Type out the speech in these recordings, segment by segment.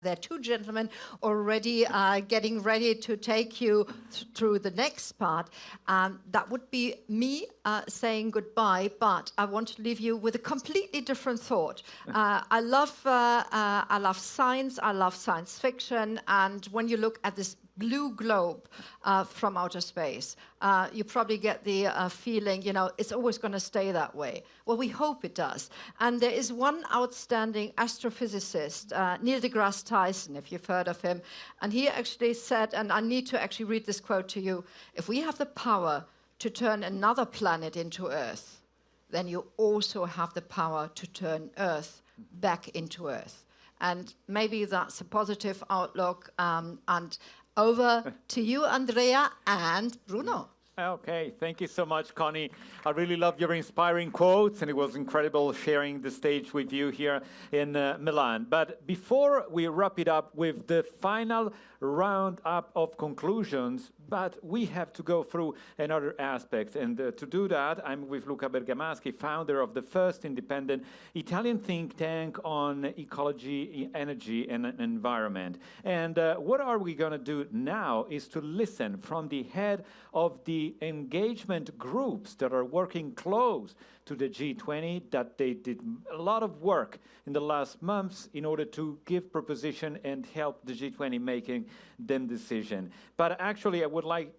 There are two gentlemen already getting ready to take you through the next part. That would be me saying goodbye, but I want to leave you with a completely different thought. I love science, I love science fiction, and when you look at this blue globe from outer space, you probably get the feeling, it's always going to stay that way. Well, we hope it does. And there is one outstanding astrophysicist, Neil deGrasse Tyson, if you've heard of him, and he actually said, and I need to actually read this quote to you, if we have the power to turn another planet into Earth, then you also have the power to turn Earth back into Earth. And maybe that's a positive outlook, and over to you, Andrea and Bruno. Okay, thank you so much, Connie. I really love your inspiring quotes, and it was incredible sharing the stage with you here in Milan. But before we wrap it up with the final roundup of conclusions, but we have to go through another aspect. And to do that, I'm with Luca Bergamaschi, founder of the first independent Italian think tank on ecology, energy, and environment. And what are we going to do now is to listen from the head of the engagement groups that are working close to the G20, that they did a lot of work in the last months in order to give proposition and help the G20 making them decision. But actually, I would like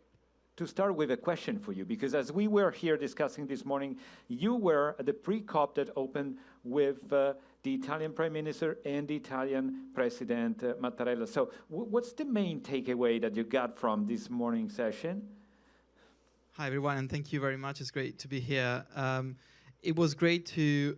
to start with a question for you, because as we were here discussing this morning, you were at the pre-COP that opened with the Italian Prime Minister and the Italian President Mattarella. So what's the main takeaway that you got from this morning session? Hi, everyone, and thank you very much. It's great to be here. It was great to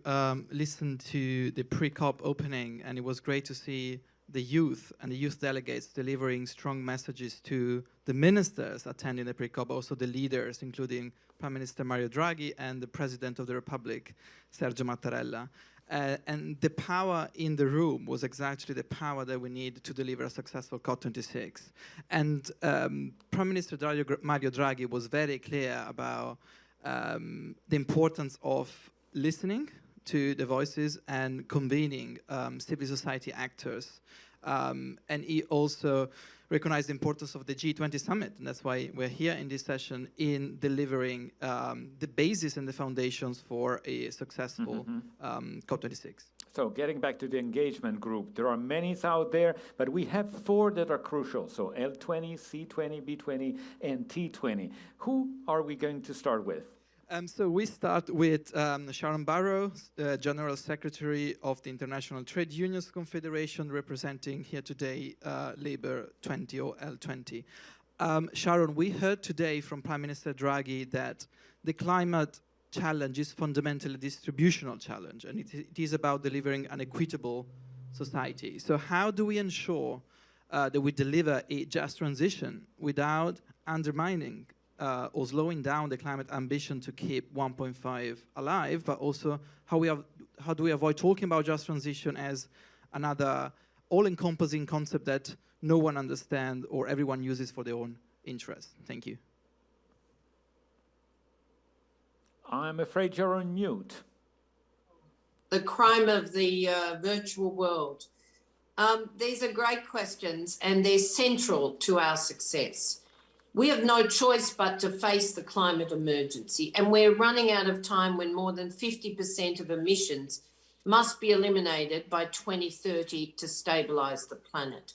listen to the pre-COP opening, and it was great to see the youth and the youth delegates delivering strong messages to the ministers attending the pre-COP, also the leaders, including Prime Minister Mario Draghi and the President of the Republic, Sergio Mattarella. And the power in the room was exactly the power that we need to deliver a successful COP26. And Prime Minister Mario Draghi was very clear about the importance of listening to the voices and convening civil society actors. And he also recognized the importance of the G20 summit, and that's why we're here in this session in delivering the basis and the foundations for a successful COP26. So getting back to the engagement group, there are many out there, but we have 4 that are crucial. So L20, C20, B20, and T20. Who are we going to start with? So we start with Sharan Burrow, General Secretary of the International Trade Unions Confederation, representing here today Labour 20 or L20. Sharon, we heard today from Prime Minister Draghi that the climate challenge is fundamentally a distributional challenge, and it is about delivering an equitable society. So how do we ensure that we deliver a just transition without undermining or slowing down the climate ambition to keep 1.5 alive, but also how do we avoid talking about just transition as another all-encompassing concept that no one understands or everyone uses for their own interest? Thank you. I'm afraid you're on mute. The crime of the virtual world. These are great questions, and they're central to our success. We have no choice but to face the climate emergency, and we're running out of time when more than 50% of emissions must be eliminated by 2030 to stabilise the planet.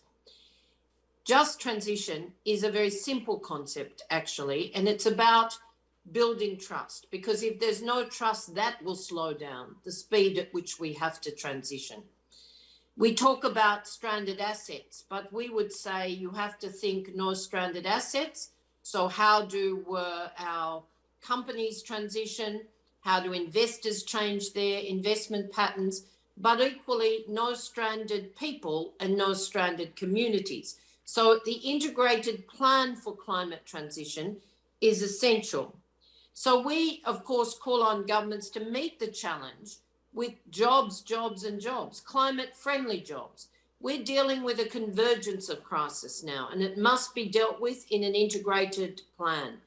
Just transition is a very simple concept, actually, and it's about building trust, because if there's no trust, that will slow down the speed at which we have to transition. We talk about stranded assets, but we would say you have to think no stranded assets. So how do our companies transition? How do investors change their investment patterns? But equally, no stranded people and no stranded communities. So the integrated plan for climate transition is essential. So we, of course, call on governments to meet the challenge with jobs, jobs, and jobs, climate-friendly jobs. We're dealing with a convergence of crisis now, and it must be dealt with in an integrated plan.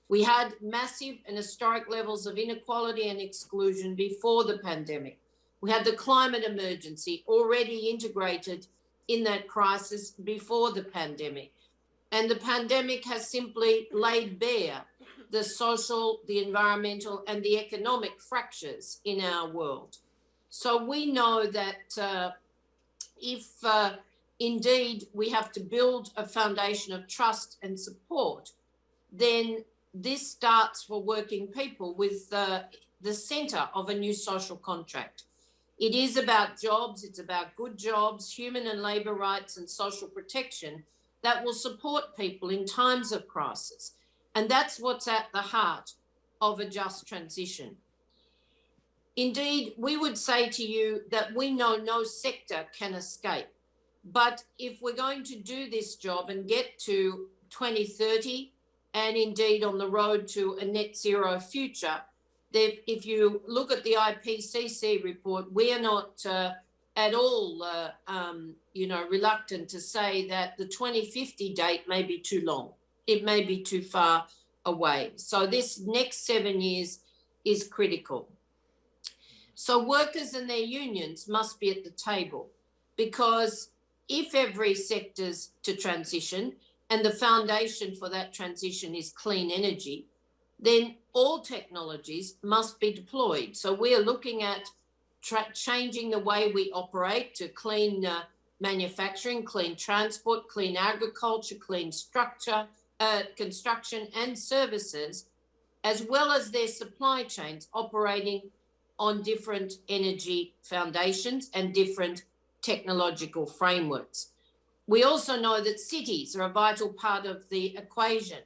We had massive and historic levels of inequality and exclusion before the pandemic. We had the climate emergency already integrated in that crisis before the pandemic. And the pandemic has simply laid bare the social, the environmental, and the economic fractures in our world. So we know that if indeed we have to build a foundation of trust and support, then this starts for working people with the centre of a new social contract. It is about jobs, it's about good jobs, human and labour rights and social protection that will support people in times of crisis. And that's what's at the heart of a just transition. Indeed, we would say to you that we know no sector can escape. But if we're going to do this job and get to 2030, and indeed on the road to a net zero future, that if you look at the IPCC report, we are not at all, reluctant to say that the 2050 date may be too long. It may be too far away. So this next 7 years is critical. So workers and their unions must be at the table, because if every sector's to transition and the foundation for that transition is clean energy, then all technologies must be deployed. So we are looking at changing the way we operate to clean manufacturing, clean transport, clean agriculture, clean structure, construction and services, as well as their supply chains operating on different energy foundations and different technological frameworks. We also know that cities are a vital part of the equation.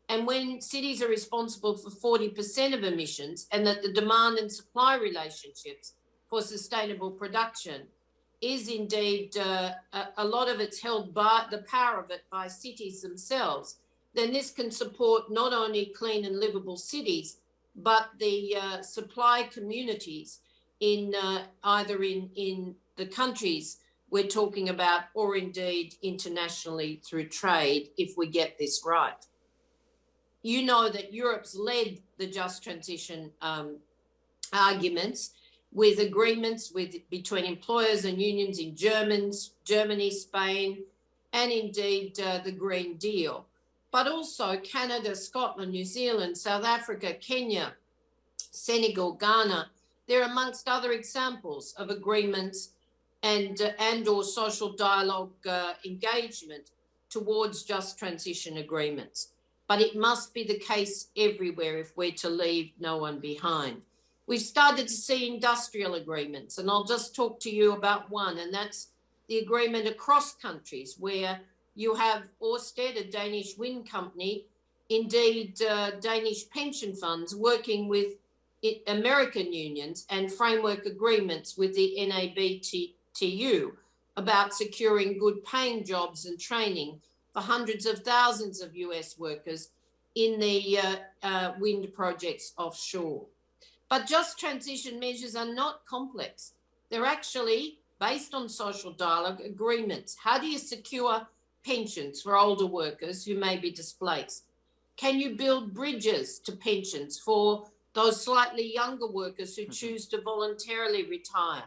And when cities are responsible for 40% of emissions, and that the demand and supply relationships for sustainable production is indeed a lot of it's held by the power of it by cities themselves, then this can support not only clean and livable cities, but the supply communities in either in the countries we're talking about, or indeed internationally through trade, if we get this right. You know that Europe's led the just transition arguments with agreements between employers and unions in Germany, Spain, and indeed the Green Deal. But also Canada, Scotland, New Zealand, South Africa, Kenya, Senegal, Ghana. They're amongst other examples of agreements and or social dialogue engagement towards just transition agreements. But it must be the case everywhere if we're to leave no one behind. We've started to see industrial agreements, and I'll just talk to you about one, and that's the agreement across countries where you have Ørsted, a Danish wind company, indeed Danish pension funds working with American unions and framework agreements with the NABTU about securing good paying jobs and training for hundreds of thousands of US workers in the wind projects offshore. But just transition measures are not complex. They're actually based on social dialogue agreements. How do you secure pensions for older workers who may be displaced? Can you build bridges to pensions for those slightly younger workers who choose to voluntarily retire?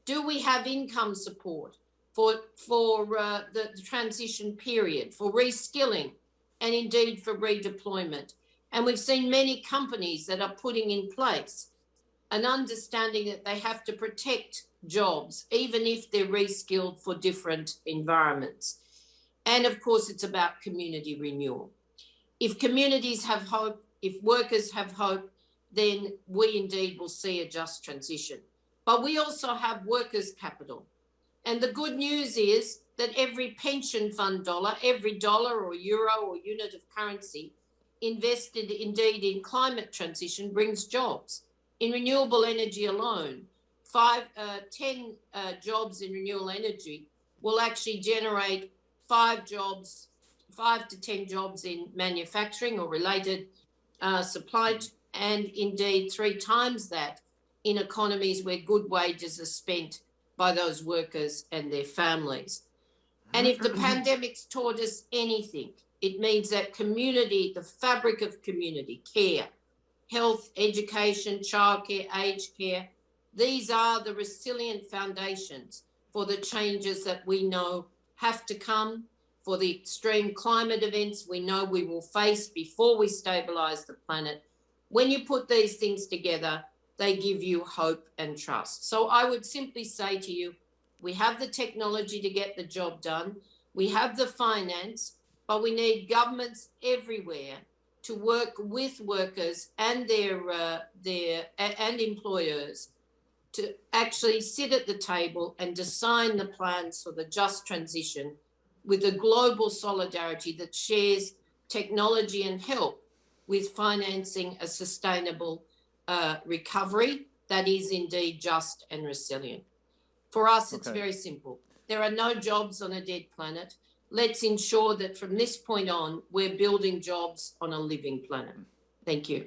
Do we have income support for the transition period, for reskilling, and indeed for redeployment? And we've seen many companies that are putting in place an understanding that they have to protect jobs, even if they're reskilled for different environments. And of course, it's about community renewal. If communities have hope, if workers have hope, then we indeed will see a just transition. But we also have workers' capital. And the good news is that every pension fund dollar, every dollar or euro or unit of currency invested indeed in climate transition brings jobs. In renewable energy alone, 10 jobs in renewable energy will actually generate 5 to 10 jobs in manufacturing or related supply, and indeed 3 times that in economies where good wages are spent by those workers and their families. And if the pandemic's taught us anything, it means that community, the fabric of community care, health, education, childcare, aged care, these are the resilient foundations for the changes that we know have to come, for the extreme climate events we know we will face before we stabilise the planet. When you put these things together, they give you hope and trust. So I would simply say to you, we have the technology to get the job done. We have the finance, but we need governments everywhere to work with workers and and employers to actually sit at the table and design the plans for the just transition with a global solidarity that shares technology and help with financing a sustainable recovery that is indeed just and resilient. For us, it's very simple. There are no jobs on a dead planet. Let's ensure that from this point on, we're building jobs on a living planet. Thank you.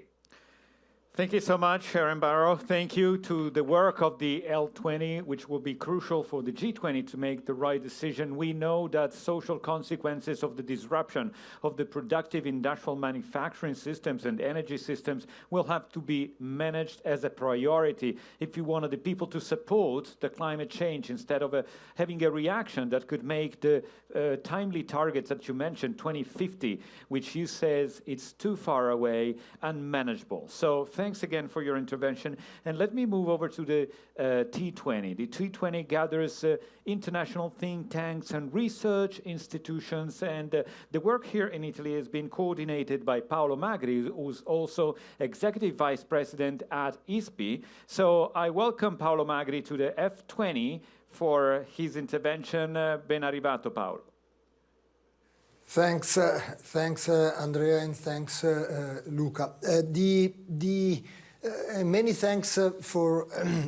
Thank you so much, Sharan Burrow. Thank you to the work of the L20, which will be crucial for the G20 to make the right decision. We know that social consequences of the disruption of the productive industrial manufacturing systems and energy systems will have to be managed as a priority if you wanted the people to support the climate change instead of having a reaction that could make the timely targets that you mentioned, 2050, which you says it's too far away, unmanageable. So thanks again for your intervention. And let me move over to the T20. The T20 gathers international think tanks and research institutions. And the work here in Italy has been coordinated by Paolo Magri, who's also Executive Vice President at ISPI. So I welcome Paolo Magri to the F20 for his intervention. Ben arrivato, Paolo. Thanks, Andrea, and thanks, Luca. Many thanks for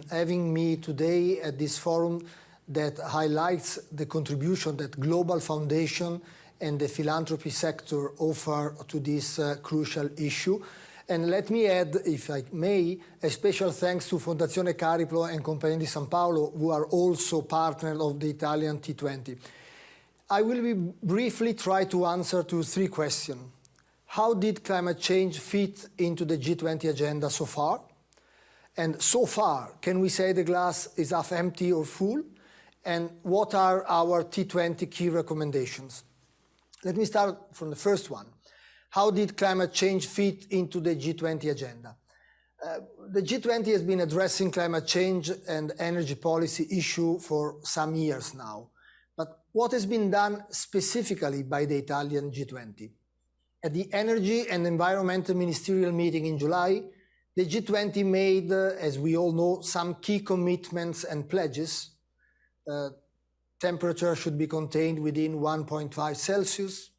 having me today at this forum that highlights the contribution that Global Foundation and the philanthropy sector offer to this crucial issue. And let me add, if I may, a special thanks to Fondazione Cariplo and Compagnia di San Paolo, who are also partners of the Italian T20. I will briefly try to answer to three questions. How did climate change fit into the G20 agenda so far? And so far, can we say the glass is half empty or full? And what are our T20 key recommendations? Let me start from the first one. How did climate change fit into the G20 agenda? The G20 has been addressing climate change and energy policy issue for some years now. But what has been done specifically by the Italian G20? At the Energy and Environmental Ministerial meeting in July, the G20 made, as we all know, some key commitments and pledges. Temperature should be contained within 1.5 Celsius.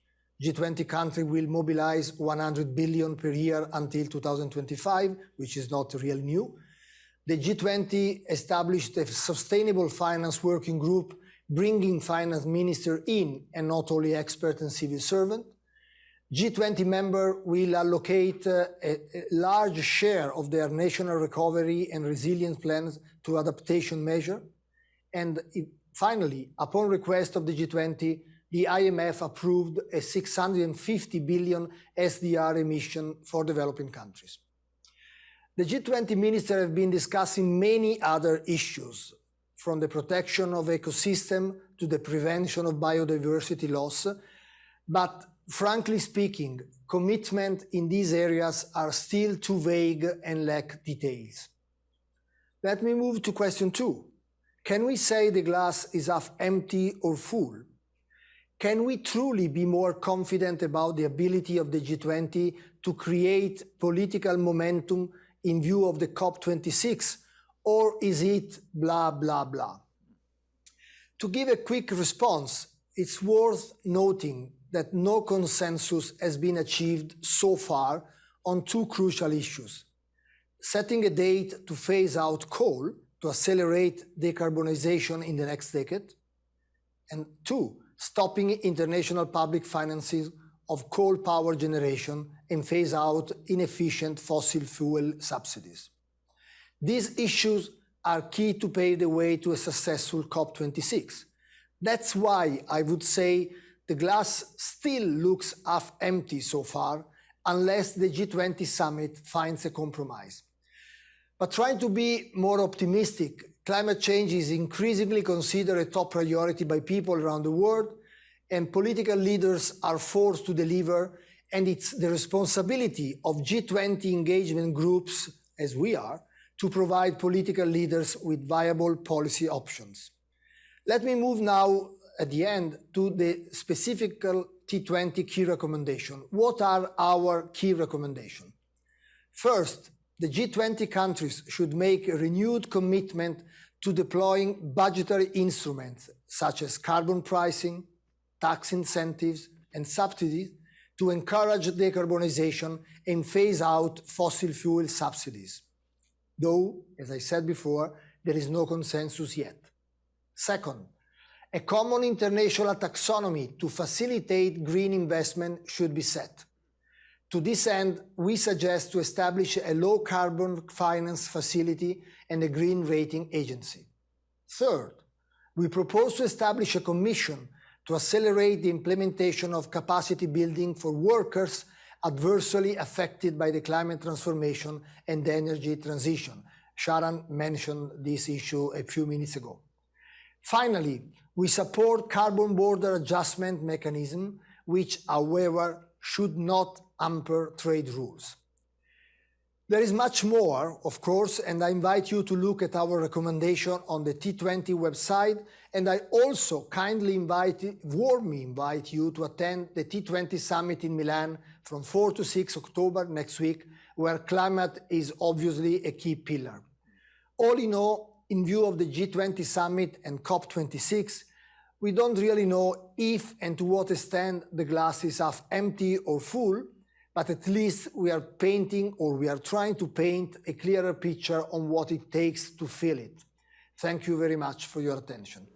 G20 country will mobilize 100 billion per year until 2025, which is not real new. The G20 established a sustainable finance working group, bringing finance minister in and not only expert and civil servant. G20 member will allocate a large share of their national recovery and resilience plans to adaptation measure. And finally, upon request of the G20, the IMF approved a 650 billion SDR emission for developing countries. The G20 ministers have been discussing many other issues, from the protection of ecosystem to the prevention of biodiversity loss. But frankly speaking, commitment in these areas are still too vague and lack details. Let me move to question 2. Can we say the glass is half empty or full? Can we truly be more confident about the ability of the G20 to create political momentum in view of the COP26, or is it blah, blah, blah? To give a quick response, it's worth noting that no consensus has been achieved so far on two crucial issues: setting a date to phase out coal to accelerate decarbonization in the next decade, and 2, stopping international public finances of coal power generation and phase out inefficient fossil fuel subsidies. These issues are key to pave the way to a successful COP26. That's why I would say the glass still looks half empty so far, unless the G20 summit finds a compromise. But trying to be more optimistic, climate change is increasingly considered a top priority by people around the world, and political leaders are forced to deliver, and it's the responsibility of G20 engagement groups, as we are, to provide political leaders with viable policy options. Let me move now at the end to the specific T20 key recommendation. What are our key recommendations? First, the G20 countries should make a renewed commitment to deploying budgetary instruments such as carbon pricing, tax incentives, and subsidies to encourage decarbonization and phase out fossil fuel subsidies. Though, as I said before, there is no consensus yet. Second, a common international taxonomy to facilitate green investment should be set. To this end, we suggest to establish a low carbon finance facility and a green rating agency. Third, we propose to establish a commission to accelerate the implementation of capacity building for workers adversely affected by the climate transformation and the energy transition. Sharan mentioned this issue a few minutes ago. Finally, we support carbon border adjustment mechanism, which, however, should not hamper trade rules. There is much more, of course, and I invite you to look at our recommendation on the T20 website, and I also warmly invite you to attend the T20 summit in Milan from 4 to 6 October next week, where climate is obviously a key pillar. All in all, in view of the G20 summit and COP26, we don't really know if and to what extent the glass is half empty or full, but at least we are painting, or we are trying to paint, a clearer picture on what it takes to fill it. Thank you very much for your attention.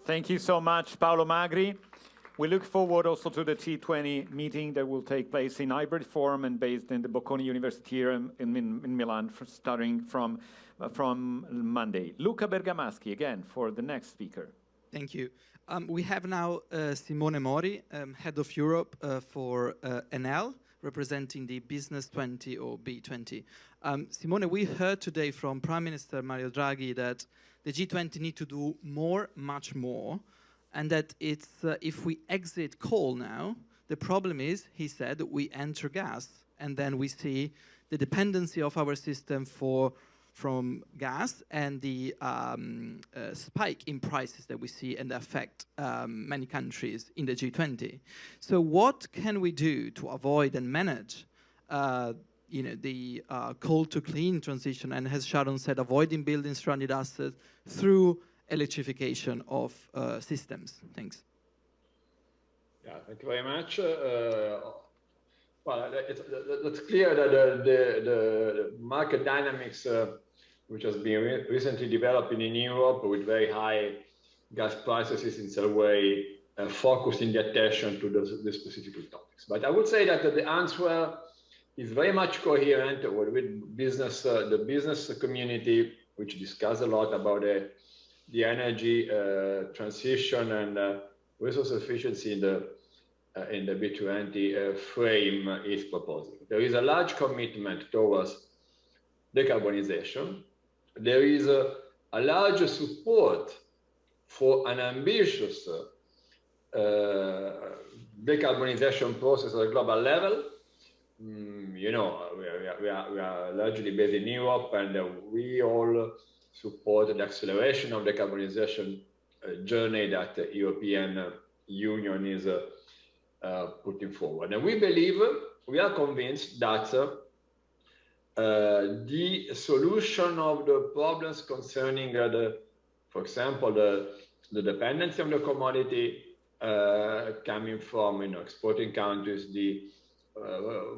Thank you so much, Paolo Magri. We look forward also to the T20 meeting that will take place in hybrid form and based in the Bocconi University here in Milan, starting from Monday. Luca Bergamaschi, again, for the next speaker. Thank you. We have now Simone Mori, Head of Europe for NL, representing the Business 20 or B20. Simone, we heard today from Prime Minister Mario Draghi that the G20 need to do more, much more, and that it's if we exit coal now, the problem is, he said, we enter gas, and then we see the dependency of our system from gas and the spike in prices that we see and affect many countries in the G20. So what can we do to avoid and manage the coal to clean transition, and as Sharon said, avoiding building stranded assets through electrification of systems? Thanks. Yeah, thank you very much. Well, it's clear that the market dynamics, which has been recently developing in Europe with very high gas prices, is in some way focusing the attention to the specific topics. But I would say that the answer is very much coherent with business, the business community, which discuss a lot about the energy transition and resource efficiency in the B20 frame is proposing. There is a large commitment towards decarbonization. There is a large support for an ambitious decarbonization process at a global level. You know, we are largely based in Europe, and we all support the acceleration of decarbonization journey that the European Union is putting forward. And we are convinced that the solution of the problems concerning for example, the dependency on the commodity coming from exporting countries, the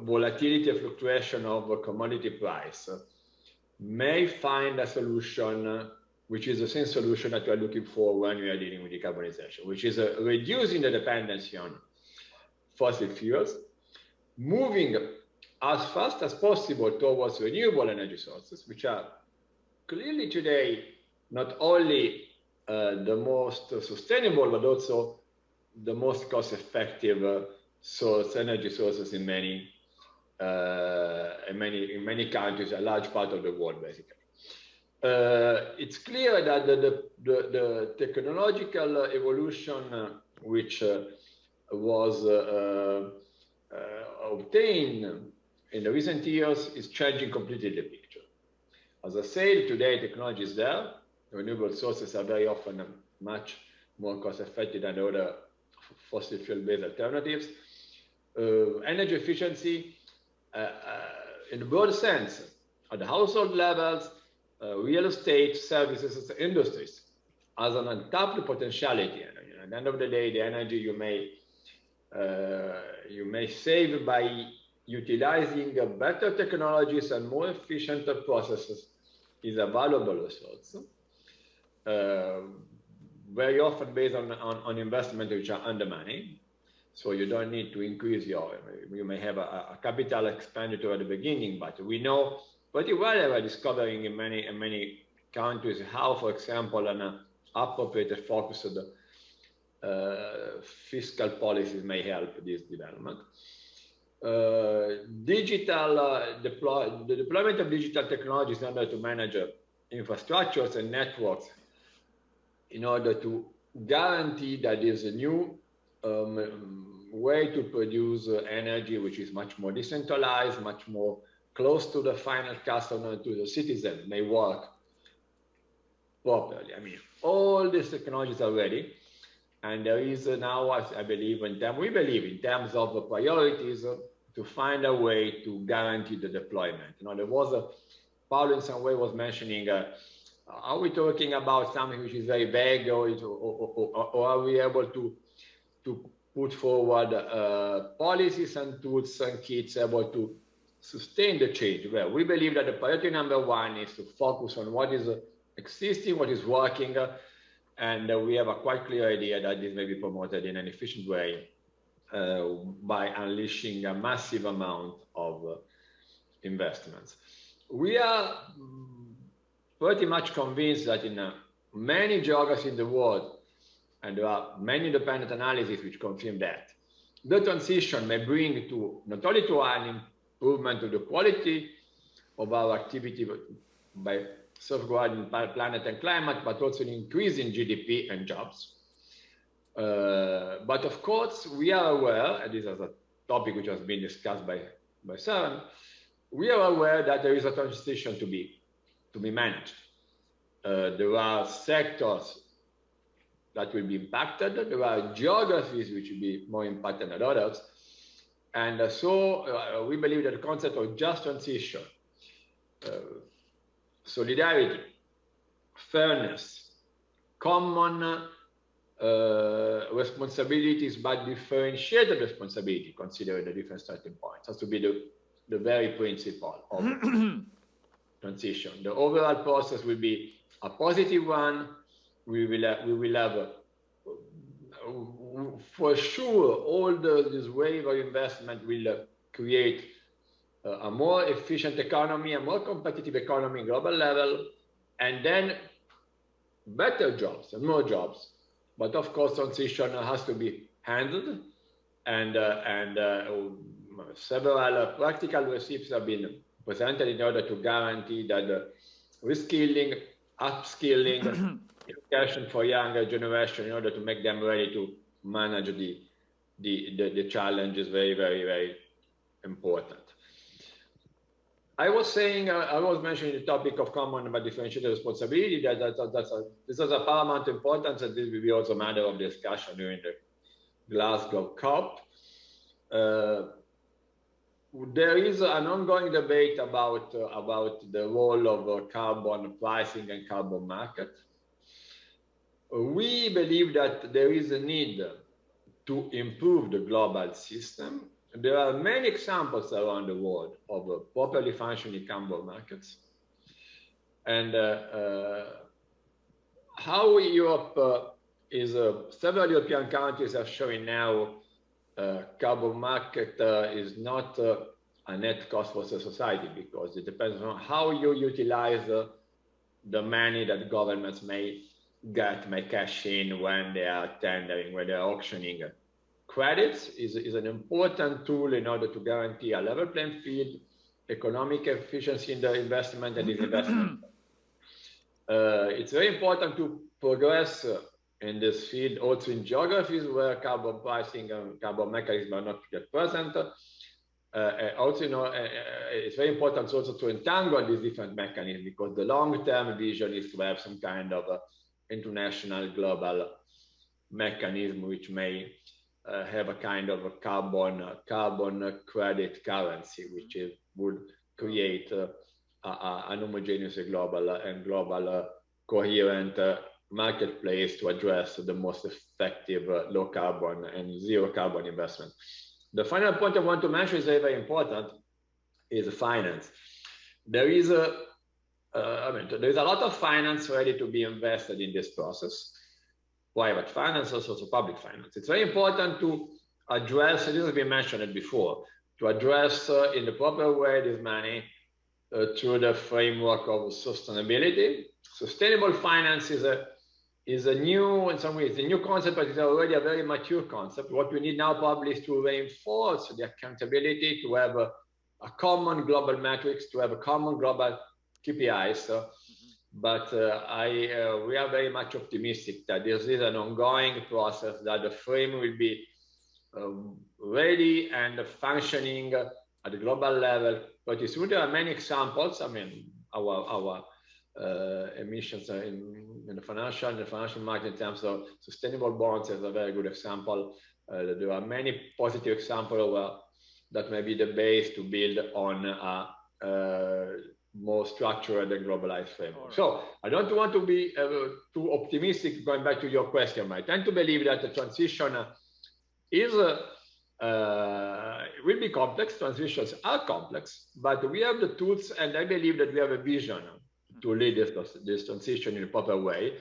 volatility and fluctuation of the commodity price may find a solution which is the same solution that we are looking for when we are dealing with decarbonization, which is reducing the dependency on fossil fuels, moving as fast as possible towards renewable energy sources, which are clearly today not only the most sustainable, but also the most cost-effective energy sources in many countries, a large part of the world, basically. It's clear that the technological evolution which was obtained in the recent years is changing completely the picture. As I said, today technology is there. Renewable sources are very often much more cost-effective than other fossil fuel-based alternatives. Energy efficiency, in a broad sense, at the household levels, real estate, services, industries, as an untapped potentiality. And at the end of the day, the energy you may save by utilizing better technologies and more efficient processes is a valuable resource. Very often based on investment which are under money. So you don't need to increase you may have a capital expenditure at the beginning, but we know pretty well by discovering in many countries how, for example, an appropriate focused fiscal policies may help this development. The deployment of digital technologies in order to manage infrastructures and networks in order to guarantee that there's a new way to produce energy which is much more decentralized, much more close to the final customer, to the citizen, may work properly. I mean, all these technologies are ready, and there is now, I believe, we believe in terms of priorities, to find a way to guarantee the deployment. You know, there was Paolo in some way was mentioning, are we talking about something which is very vague, or are we able to put forward policies and tools and kits able to sustain the change? Well, we believe that the priority number one is to focus on what is existing, what is working, and we have a quite clear idea that this may be promoted in an efficient way by unleashing a massive amount of investments. We are pretty much convinced that in many geographies in the world, and there are many independent analyses which confirm that, the transition may bring to not only to an improvement of the quality of our activity by safeguarding planet and climate, but also an increase in GDP and jobs. But of course, we are aware, and this is a topic which has been discussed by Sharan, we are aware that there is a transition to be managed. There are sectors that will be impacted. There are geographies which will be more impacted than others. And so we believe that the concept of just transition, solidarity, fairness, common responsibilities, but differentiated responsibility, considering the different starting points, has to be the very principle of transition. The overall process will be a positive one. We will have for sure all this wave of investment will create a more efficient economy, a more competitive economy global level, and then better jobs and more jobs. But of course, transition has to be handled, and several practical recipes have been presented in order to guarantee that reskilling, upskilling, education for younger generation in order to make them ready to manage the challenge is very, very, very important. I was saying, I was mentioning the topic of common but differentiated responsibility. This is a paramount importance, and this will be also a matter of discussion during the Glasgow COP. There is an ongoing debate about the role of carbon pricing and carbon market. We believe that there is a need to improve the global system. There are many examples around the world of properly functioning carbon markets. And how Europe several European countries are showing now carbon market is not a net cost for the society, because it depends on how you utilize the money that governments may cash in when they are tendering, when they are auctioning. Credits is an important tool in order to guarantee a level playing field, economic efficiency in the investment and disinvestment. it's very important to progress in this field, also in geographies where carbon pricing and carbon mechanisms are not yet present. Also, it's very important also to entangle these different mechanisms, because the long-term vision is to have some kind of international global mechanism which may have a kind of a carbon credit currency, which would create an homogeneous global coherent marketplace to address the most effective low carbon and zero carbon investment. The final point I want to mention is very important, is finance. There is there's a lot of finance ready to be invested in this process. Private finance, also public finance. It's very important to address, this has been mentioned before, to address in the proper way this money through the framework of sustainability. Sustainable finance is a new, in some ways, a new concept, but it's already a very mature concept. What we need now probably is to reinforce the accountability, to have a common global metrics, to have a common global KPIs. But we are very much optimistic that this is an ongoing process, that the frame will be ready and functioning at the global level. But there are many examples. I mean, our emissions in the financial market in terms of sustainable bonds is a very good example. There are many positive examples that may be the base to build on a more structured and globalized framework. Right. So I don't want to be too optimistic, going back to your question. I tend to believe that the transition is will be complex. Transitions are complex, but we have the tools, and I believe that we have a vision to lead this transition in a proper way.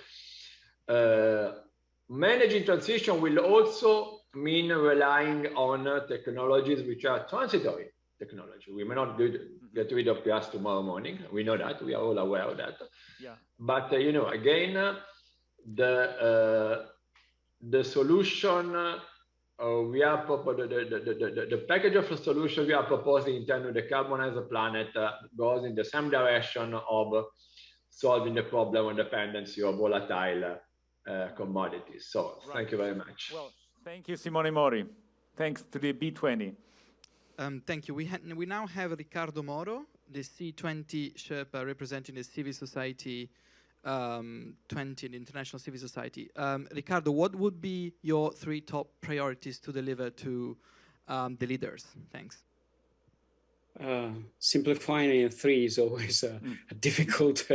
Managing transition will also mean relying on technologies which are transitory technology. We may not get rid of gas tomorrow morning. We know that. We are all aware of that. Yeah. But again, the solution we are the package of solutions we are proposing in terms of decarbonize the planet goes in the same direction of solving the problem of dependency of volatile commodities. So thank you very much. Well, thank you, Simone Mori. Thanks to the B20. Thank you. We now have Riccardo Moro, the C20 Sherpa representing the civil society, 20, the international civil society. Riccardo, what would be your 3 top priorities to deliver to the leaders? Thanks. Simplifying in 3 is always a difficult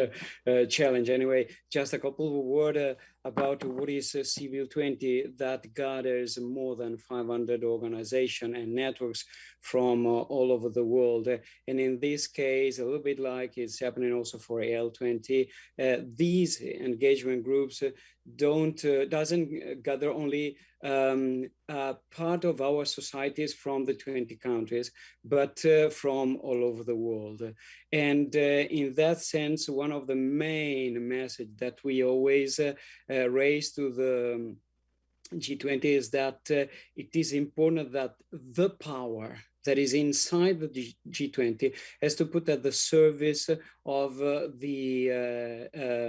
challenge. Anyway, just a couple of words about what is Civil 20 that gathers more than 500 organizations and networks from all over the world. And in this case, a little bit like it's happening also for AL20, these engagement groups doesn't gather only part of our societies from the 20 countries, but from all over the world. And in that sense, one of the main messages that we always raise to the G20 is that it is important that the power that is inside the G20 has to put at the service of the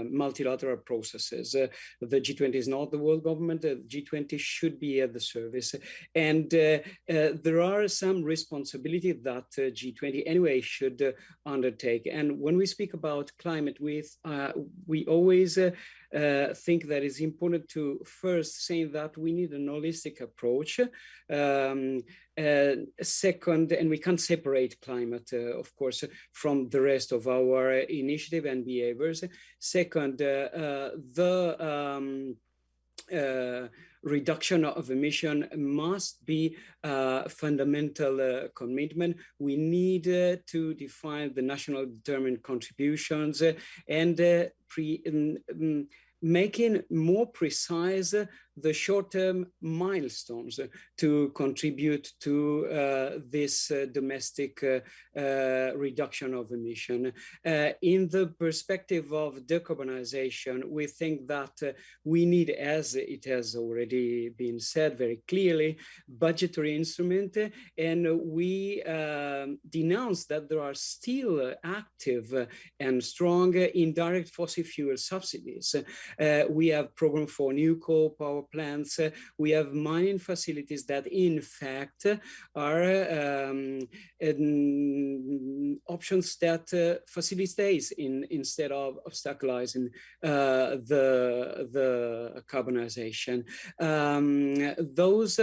multilateral processes. The G20 is not the world government. The G20 should be at the service. And there are some responsibility that G20 anyway should undertake. And when we speak about climate, we always think that it's important to first say that we need an holistic approach. Second, and we can't separate climate, of course, from the rest of our initiative and behaviors. Second, the reduction of emission must be a fundamental commitment. We need to define the national determined contributions and making more precise the short-term milestones to contribute to this domestic reduction of emission. In the perspective of decarbonization, we think that we need, as it has already been said very clearly, budgetary instrument, and we denounce that there are still active and strong indirect fossil fuel subsidies. We have program for new coal power plants. We have mining facilities that in fact are options that facilitate instead of obstaculizing the carbonization. Those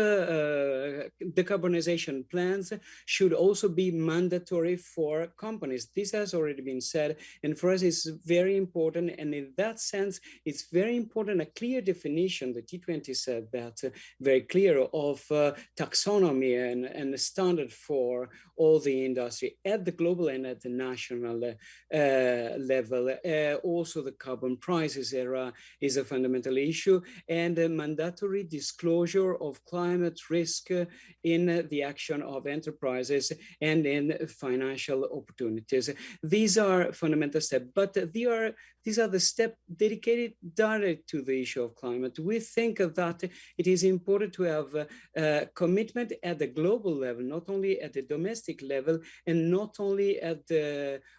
decarbonization plans should also be mandatory for companies. This has already been said, and for us it's very important, and in that sense it's very important a clear definition. The T20 said that very clear of taxonomy and the standard for all the industry at the global and at the national level. Also the carbon prices era is a fundamental issue, and a mandatory disclosure of climate risk in the action of enterprises and in financial opportunities. These are fundamental steps, but these are the steps dedicated directly to the issue of climate. We think that it is important to have a commitment at the global level, not only at the domestic level, and not only at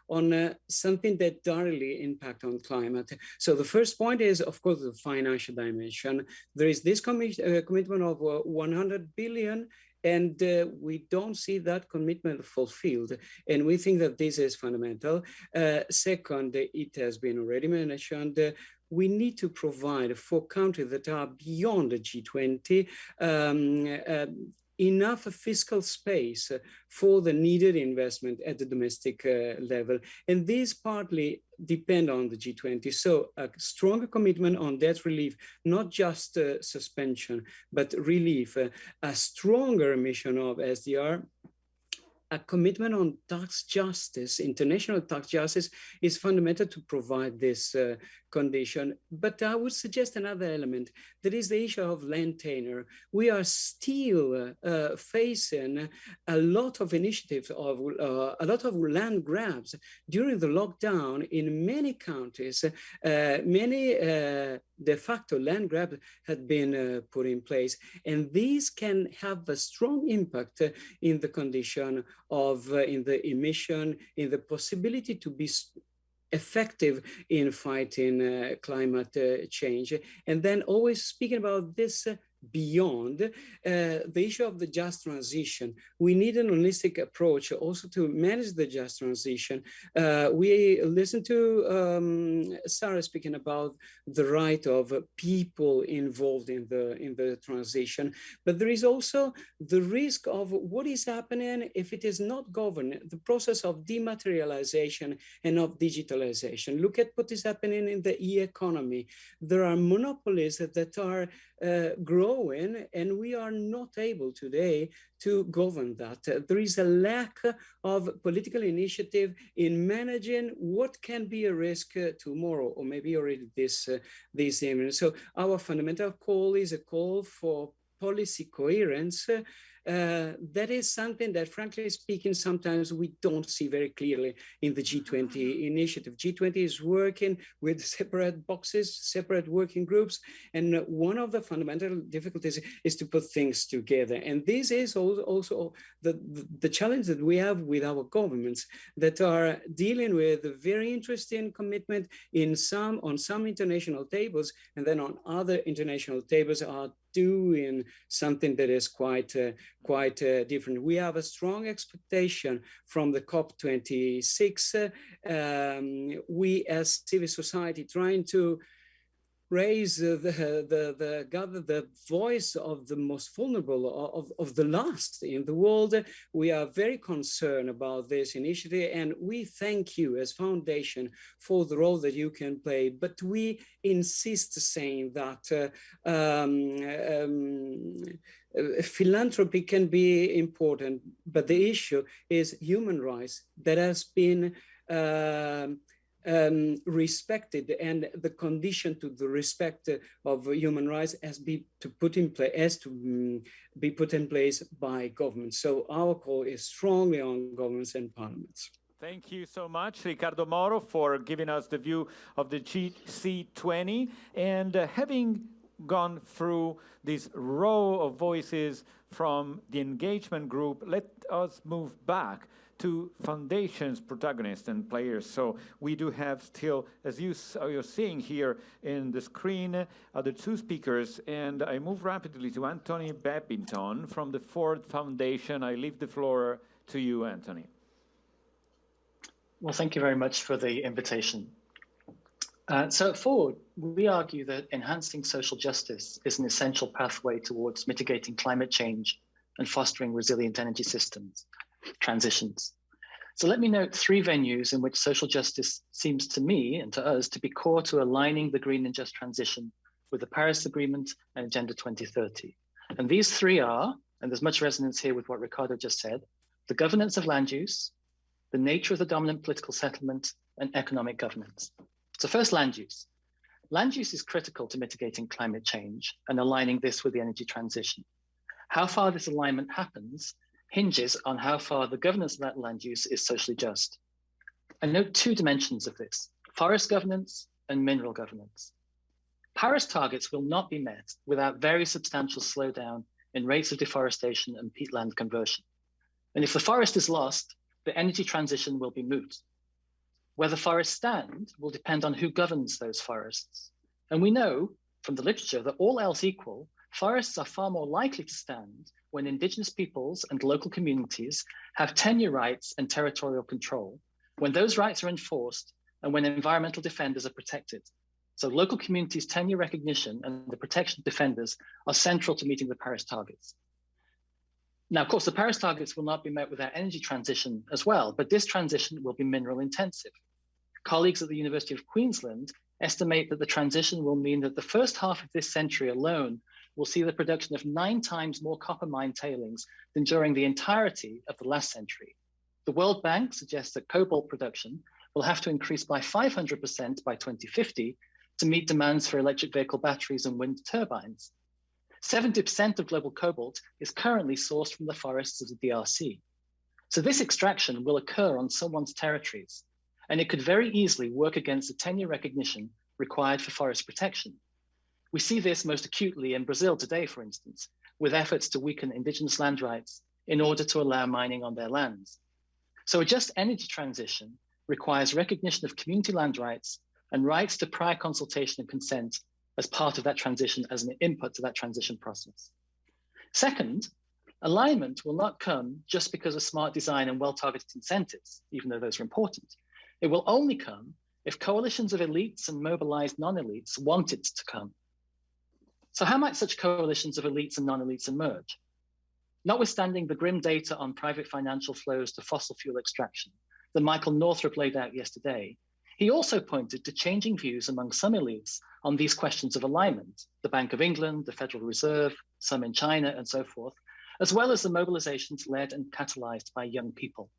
on something that directly impact on climate. So the first point is, of course, the financial dimension. There is this commitment of 100 billion, and we don't see that commitment fulfilled. And we think that this is fundamental. Second, it has been already mentioned, we need to provide for countries that are beyond the G20 enough fiscal space for the needed investment at the domestic level. And these partly depend on the G20. So a stronger commitment on debt relief, not just suspension, but relief, a stronger emission of SDR, a commitment on tax justice, international tax justice is fundamental to provide this condition. But I would suggest another element, that is the issue of land tenure. We are still facing a lot of initiatives of a lot of land grabs during the lockdown in many countries. Many de facto land grabs had been put in place, and these can have a strong impact in the condition of in the emission, in the possibility to be effective in fighting climate change. And then always speaking about this beyond the issue of the just transition. We need an holistic approach also to manage the just transition. We listened to Sarah speaking about the right of people involved in the transition, but there is also the risk of what is happening if it is not governed, the process of dematerialization and of digitalization. Look at what is happening in the e-economy. There are monopolies that are growing, and we are not able today to govern that. There is a lack of political initiative in managing what can be a risk tomorrow, or maybe already this evening. So our fundamental call is a call for policy coherence. That is something that, frankly speaking, sometimes we don't see very clearly in the G20 initiative. G20 is working with separate boxes, separate working groups, and one of the fundamental difficulties is to put things together. And this is also the challenge that we have with our governments that are dealing with a very interesting commitment on some international tables, and then on other international tables are doing something that is quite different. We have a strong expectation from the COP26. We as civil society trying to raise the voice of the most vulnerable, of the last in the world. We are very concerned about this initiative, and we thank you as foundation for the role that you can play. But we insist saying that philanthropy can be important, but the issue is human rights that has been respected, and the condition to the respect of human rights has to be put in place by governments. So our call is strongly on governments and parliaments. Thank you so much, Riccardo Moro, for giving us the view of the GC20. And having gone through this row of voices from the engagement group, let us move back to foundations, protagonists, and players. So we do have still, as you're seeing here in the screen, the two speakers, and I move rapidly to Anthony Bebbington from the Ford Foundation. I leave the floor to you, Anthony. Well, thank you very much for the invitation. So at Ford, we argue that enhancing social justice is an essential pathway towards mitigating climate change and fostering resilient energy systems transitions. So let me note three venues in which social justice seems to me and to us to be core to aligning the green and just transition with the Paris Agreement and Agenda 2030. And these three are, and there's much resonance here with what Riccardo just said, the governance of land use, the nature of the dominant political settlement, and economic governance. So first, land use. Land use is critical to mitigating climate change and aligning this with the energy transition. How far this alignment happens hinges on how far the governance of that land use is socially just. I note two dimensions of this: forest governance and mineral governance. Paris targets will not be met without very substantial slowdown in rates of deforestation and peatland conversion. And if the forest is lost, the energy transition will be moot. Where the forests stand will depend on who governs those forests. And we know from the literature that all else equal, forests are far more likely to stand when indigenous peoples and local communities have tenure rights and territorial control, when those rights are enforced, and when environmental defenders are protected. So local communities' tenure recognition and the protection of defenders are central to meeting the Paris targets. Now, of course, the Paris targets will not be met without energy transition as well, but this transition will be mineral intensive. Colleagues at the University of Queensland estimate that the transition will mean that the first half of this century alone will see the production of 9 times more copper mine tailings than during the entirety of the last century. The World Bank suggests that cobalt production will have to increase by 500% by 2050 to meet demands for electric vehicle batteries and wind turbines. 70% of global cobalt is currently sourced from the forests of the DRC. So this extraction will occur on someone's territories, and it could very easily work against the tenure recognition required for forest protection. We see this most acutely in Brazil today, for instance, with efforts to weaken indigenous land rights in order to allow mining on their lands. So a just energy transition requires recognition of community land rights and rights to prior consultation and consent as part of that transition, as an input to that transition process. Second, alignment will not come just because of smart design and well-targeted incentives, even though those are important. It will only come if coalitions of elites and mobilized non-elites want it to come. So how might such coalitions of elites and non-elites emerge? Notwithstanding the grim data on private financial flows to fossil fuel extraction that Michael Northrup laid out yesterday, he also pointed to changing views among some elites on these questions of alignment, the Bank of England, the Federal Reserve, some in China, and so forth, as well as the mobilizations led and catalyzed by young people.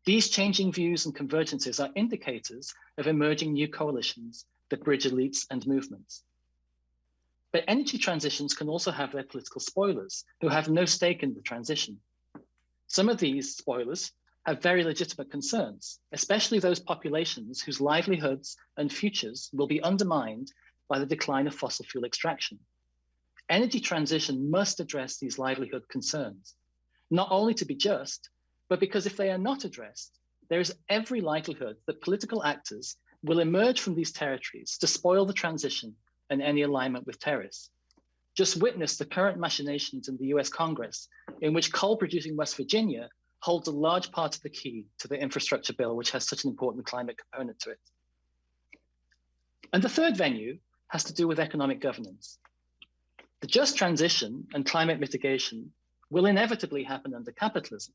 These changing views and convergences are indicators of emerging new coalitions that bridge elites and movements. But energy transitions can also have their political spoilers who have no stake in the transition. Some of these spoilers have very legitimate concerns, especially those populations whose livelihoods and futures will be undermined by the decline of fossil fuel extraction. Energy transition must address these livelihood concerns, not only to be just, but because if they are not addressed, there is every likelihood that political actors will emerge from these territories to spoil the transition and any alignment with terrorists. Just witness the current machinations in the US Congress, in which coal-producing West Virginia holds a large part of the key to the infrastructure bill, which has such an important climate component to it. And the third venue has to do with economic governance. The just transition and climate mitigation will inevitably happen under capitalism,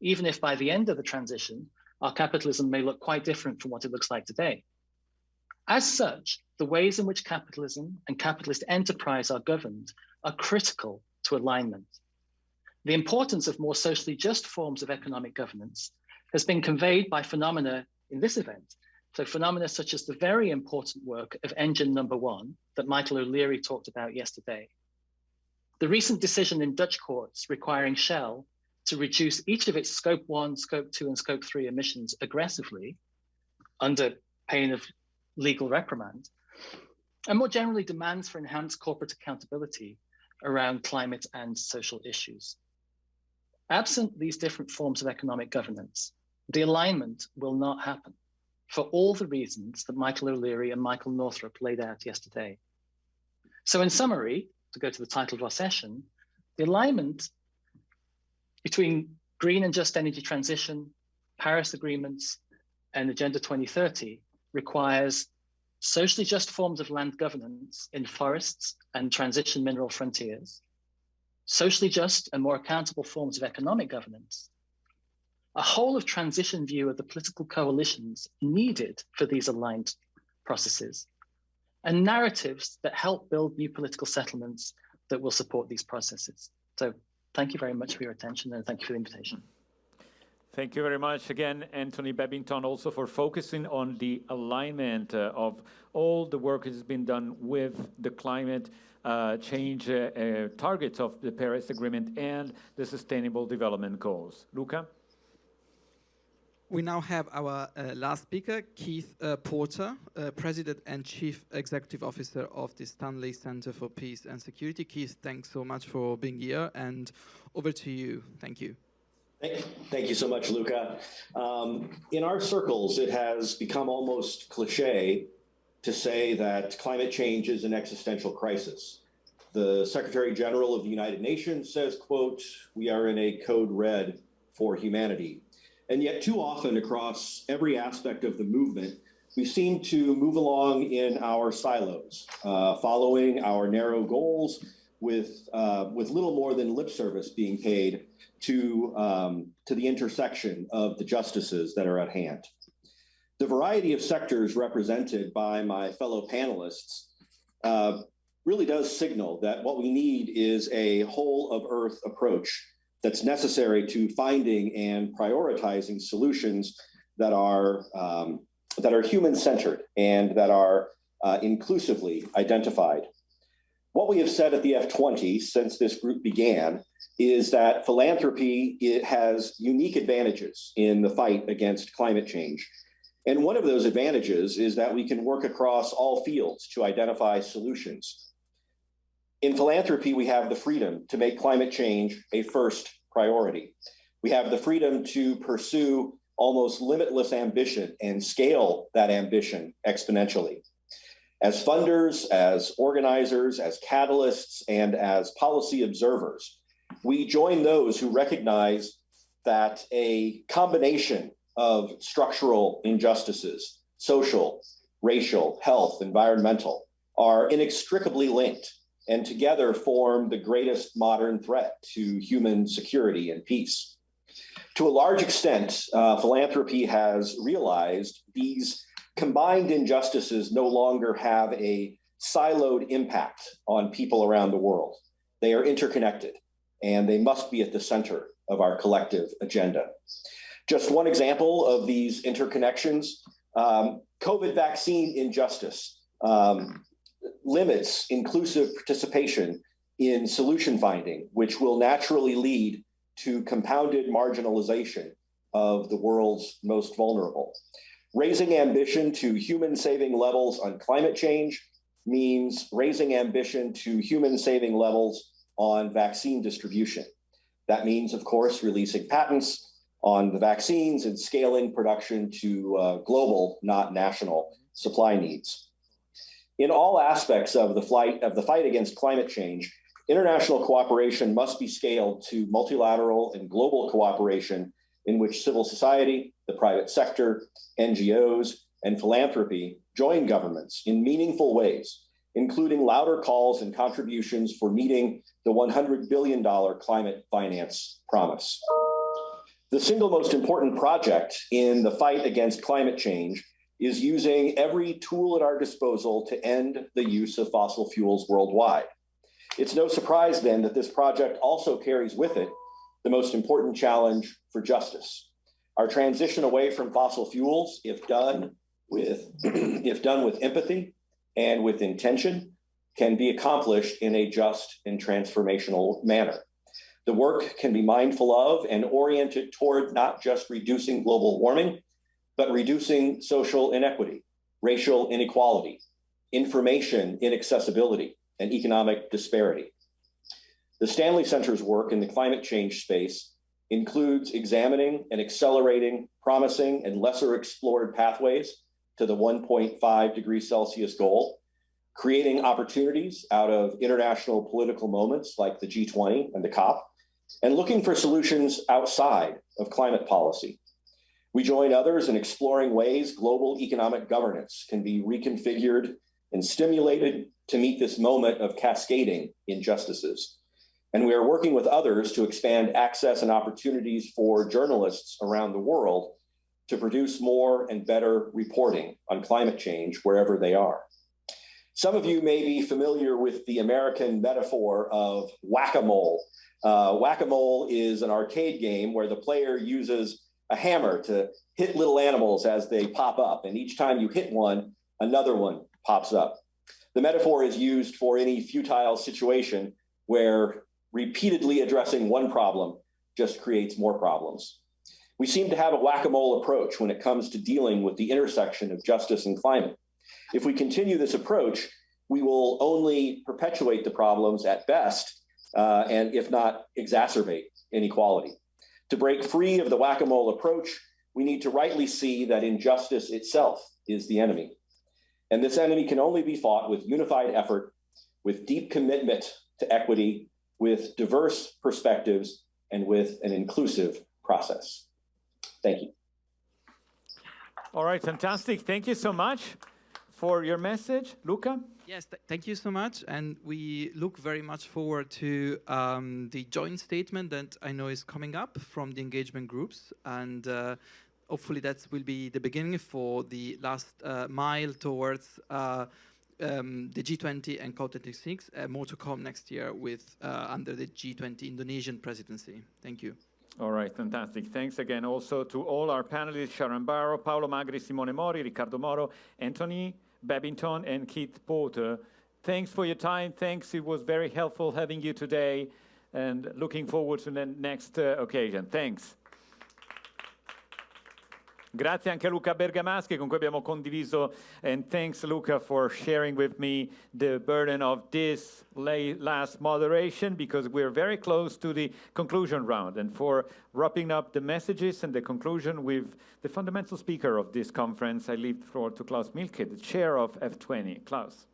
even if by the end of the transition, our capitalism may look quite different from what it looks like today. As such, the ways in which capitalism and capitalist enterprise are governed are critical to alignment. The importance of more socially just forms of economic governance has been conveyed by phenomena in this event So phenomena such as the very important work of engine number 1 that Michael O'Leary talked about yesterday. The recent decision in Dutch courts requiring Shell to reduce each of its Scope 1, Scope 2, and Scope 3 emissions aggressively under pain of legal reprimand, and more generally demands for enhanced corporate accountability around climate and social issues. Absent these different forms of economic governance, the alignment will not happen for all the reasons that Michael O'Leary and Michael Northrup laid out yesterday. So in summary, to go to the title of our session, the alignment between green and just energy transition, Paris agreements, and Agenda 2030 requires socially just forms of land governance in forests and transition mineral frontiers, socially just and more accountable forms of economic governance, a whole of transition view of the political coalitions needed for these aligned processes, and narratives that help build new political settlements that will support these processes. So thank you very much for your attention, and thank you for the invitation. Thank you very much again, Anthony Bebbington, also for focusing on the alignment of all the work that has been done with the climate change targets of the Paris Agreement and the Sustainable Development Goals. Luca? We now have our last speaker, Keith Porter, President and Chief Executive Officer of the Stanley Center for Peace and Security. Keith, thanks so much for being here, and over to you. Thank you. Thank you so much, Luca. In our circles, it has become almost cliche to say that climate change is an existential crisis. The Secretary General of the United Nations says, quote, "We are in a code red for humanity." And yet too often across every aspect of the movement, we seem to move along in our silos, following our narrow goals with little more than lip service being paid to the intersection of the justices that are at hand. The variety of sectors represented by my fellow panelists really does signal that what we need is a whole of earth approach that's necessary to finding and prioritizing solutions that are human-centered and that are inclusively identified. What we have said at the F20 since this group began is that philanthropy, it has unique advantages in the fight against climate change. And one of those advantages is that we can work across all fields to identify solutions. In philanthropy, we have the freedom to make climate change a first priority. We have the freedom to pursue almost limitless ambition and scale that ambition exponentially. As funders, as organizers, as catalysts, and as policy observers, we join those who recognize that a combination of structural injustices, social, racial, health, environmental, are inextricably linked and together form the greatest modern threat to human security and peace. To a large extent, philanthropy has realized these combined injustices no longer have a siloed impact on people around the world. They are interconnected, and they must be at the center of our collective agenda. Just one example of these interconnections, COVID vaccine injustice limits inclusive participation in solution finding, which will naturally lead to compounded marginalization of the world's most vulnerable. Raising ambition to human-saving levels on climate change means raising ambition to human-saving levels on vaccine distribution. That means, of course, releasing patents on the vaccines and scaling production to global, not national, supply needs. In all aspects of the fight against climate change, international cooperation must be scaled to multilateral and global cooperation in which civil society, the private sector, NGOs, and philanthropy join governments in meaningful ways, including louder calls and contributions for meeting the $100 billion climate finance promise. The single most important project in the fight against climate change is using every tool at our disposal to end the use of fossil fuels worldwide. It's no surprise then that this project also carries with it the most important challenge for justice. Our transition away from fossil fuels, if done if done with empathy and with intention, can be accomplished in a just and transformational manner. The work can be mindful of and oriented toward not just reducing global warming, but reducing social inequity, racial inequality, information inaccessibility, and economic disparity. The Stanley Center's work in the climate change space includes examining and accelerating promising and lesser explored pathways to the 1.5 degrees Celsius goal, creating opportunities out of international political moments like the G20 and the COP, and looking for solutions outside of climate policy. We join others in exploring ways global economic governance can be reconfigured and stimulated to meet this moment of cascading injustices. And we are working with others to expand access and opportunities for journalists around the world to produce more and better reporting on climate change wherever they are. Some of you may be familiar with the American metaphor of whack-a-mole. Whack-a-mole is an arcade game where the player uses a hammer to hit little animals as they pop up. And each time you hit one, another one pops up. The metaphor is used for any futile situation where repeatedly addressing one problem just creates more problems. We seem to have a whack-a-mole approach when it comes to dealing with the intersection of justice and climate. If we continue this approach, we will only perpetuate the problems at best, and if not, exacerbate inequality. To break free of the whack-a-mole approach, we need to rightly see that injustice itself is the enemy. And this enemy can only be fought with unified effort, with deep commitment to equity, with diverse perspectives, and with an inclusive process. Thank you. All right, fantastic. Thank you so much for your message. Luca? Yes, thank you so much. And we look very much forward to the joint statement that I know is coming up from the engagement groups. And hopefully that will be the beginning for the last mile towards the G20 and COP26. More to come next year with under the G20 Indonesian presidency. Thank you. All right, fantastic. Thanks again also to all our panelists, Sharan Burrow, Paolo Magri, Simone Mori, Riccardo Moro, Anthony Bebbington, and Keith Porter. Thanks for your time. Thanks. It was very helpful having you today, and looking forward to the next occasion. Thanks. Grazie anche a Luca Bergamaschi, con cui abbiamo condiviso, and thanks Luca for sharing with me the burden of this last moderation, because we're very close to the conclusion round, and for wrapping up the messages and the conclusion with the fundamental speaker of this conference, I leave the floor to Klaus Mielke, the chair of F20. Klaus.